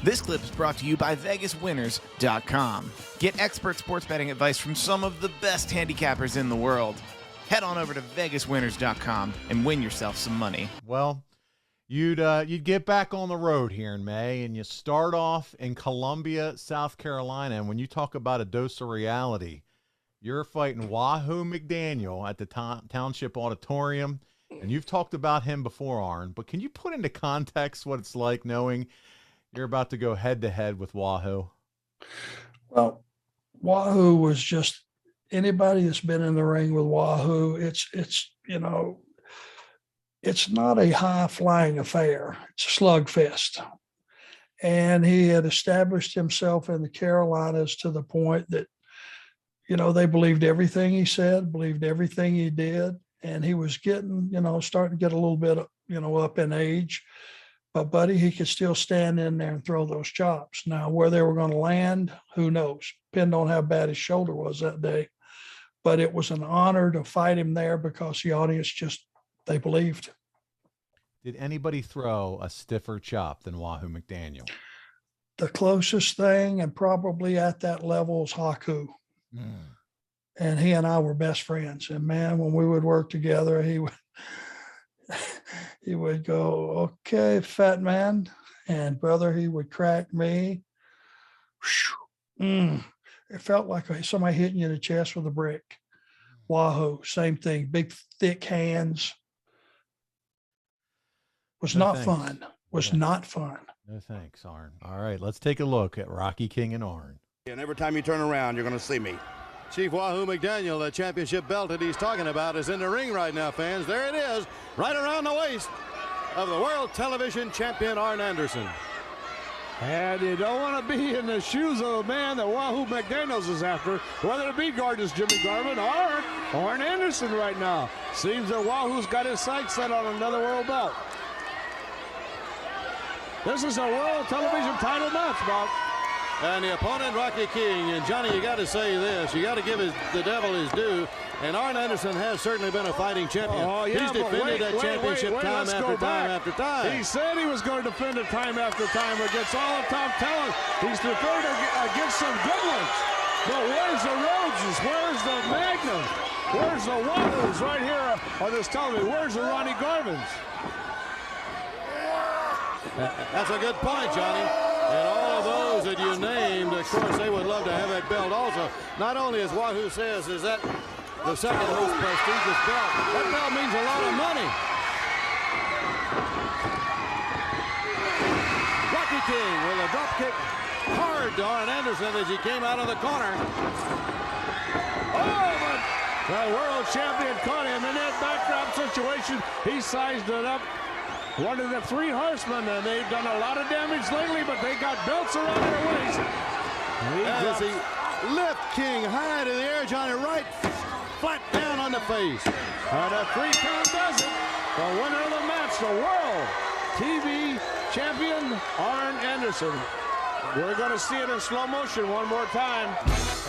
This clip is brought to you by VegasWinners.com. Get expert sports betting advice from some of the best handicappers in the world. Head on over to VegasWinners.com and win yourself some money. Well, you'd get back on the road here in May, and you start off in Columbia, South Carolina. And when you talk about a dose of reality, you're fighting Wahoo McDaniel at the Township Auditorium. And you've talked about him before, Arn, but can you put into context what it's like knowing you're about to go head-to-head with Wahoo? Well, Wahoo was just anybody that's been in the ring with Wahoo. It's not a high-flying affair. It's a slugfest. And he had established himself in the Carolinas to the point that, they believed everything he said, believed everything he did. And he was getting, starting to get a little bit, up in age. But, buddy, he could still stand in there and throw those chops. Now, where they were going to land, who knows? Depending on how bad his shoulder was that day. But it was an honor to fight him there because the audience they believed. Did anybody throw a stiffer chop than Wahoo McDaniel? The closest thing, and probably at that level, is Haku. And he and I were best friends. And man, when we would work together, he would go, "Okay, fat man." And brother, he would crack me. It felt like somebody hitting you in the chest with a brick. Wahoo, same thing. Big, thick hands. Was not fun. Not fun. No thanks, Arn. All right, let's take a look at Rocky King and Arn. And every time you turn around, you're going to see me. Chief Wahoo McDaniel, the championship belt that he's talking about, is in the ring right now, fans. There it is, right around the waist of the world television champion Arn Anderson. And you don't want to be in the shoes of a man that Wahoo McDaniels is after, whether it be Gorgeous Jimmy Garvin or Arn Anderson right now. Seems that Wahoo's got his sights set on another world belt. This is a world television title match, Bob. And the opponent, Rocky King. And Johnny, you got to say this. You got to give the devil his due. And Arn Anderson has certainly been a fighting champion. Oh, yeah, he's defended that championship time after time. He said he was going to defend it time after time against all the top talent. He's defended against some good ones. But where's the Rhodeses? Where's the Magnums? Where's the Wahoos right here on this television? Where's the Ronnie Garvins? That's a good point, Johnny. And all of those that you named, of course, they would love to have that belt also. Not only, as Wahoo says, is that the second most prestigious belt. That belt means a lot of money. Rocky King with a drop kick hard to Arn Anderson as he came out of the corner. Oh, but the world champion caught him in that backdrop situation. He sized it up. One of the Three Horsemen, and they've done a lot of damage lately, but they got belts around their waist. As he lift King high to the air, Johnny, right flat down on the face. And a 3 count does it. The winner of the match, the world TV champion, Arn Anderson. We're going to see it in slow motion one more time. As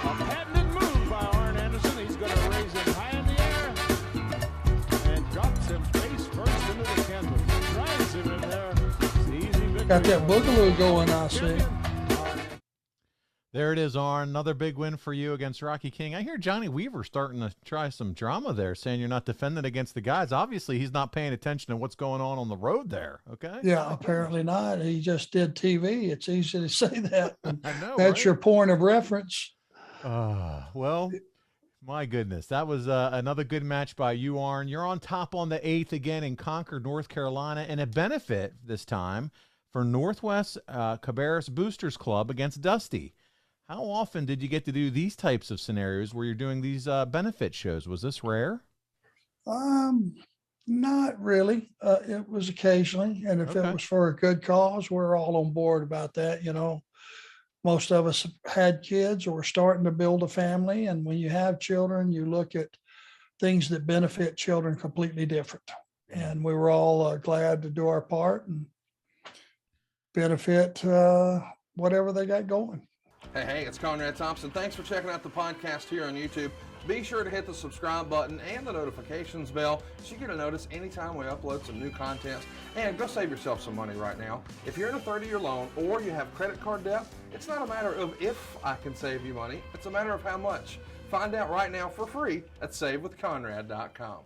a patented move by Arn Anderson. He's going to raise him high in the air and drops him face first into the canvas. Drives him in there. It's the easy victory. Got that boogaloo going, I see. There it is, Arn. Another big win for you against Rocky King. I hear Johnny Weaver starting to try some drama there, saying you're not defending against the guys. Obviously, he's not paying attention to what's going on the road there, okay? Yeah, apparently not. He just did TV. It's easy to say that. I know, That's right? your point of reference. Well, my goodness. That was another good match by you, Arn. You're on top on the 8th again in Concord, North Carolina, and a benefit this time for Northwest Cabarrus Boosters Club against Dusty. How often did you get to do these types of scenarios where you're doing these benefit shows? Was this rare? Not really. It was occasionally. And if it was for a good cause, we're all on board about that. You know, most of us had kids or were starting to build a family. And when you have children, you look at things that benefit children completely different. And we were all glad to do our part and benefit whatever they got going. Hey, it's Conrad Thompson. Thanks for checking out the podcast here on YouTube. Be sure to hit the subscribe button and the notifications bell so you get a notice anytime we upload some new content. And go save yourself some money right now. If you're in a 30-year loan or you have credit card debt, it's not a matter of if I can save you money, it's a matter of how much. Find out right now for free at SaveWithConrad.com.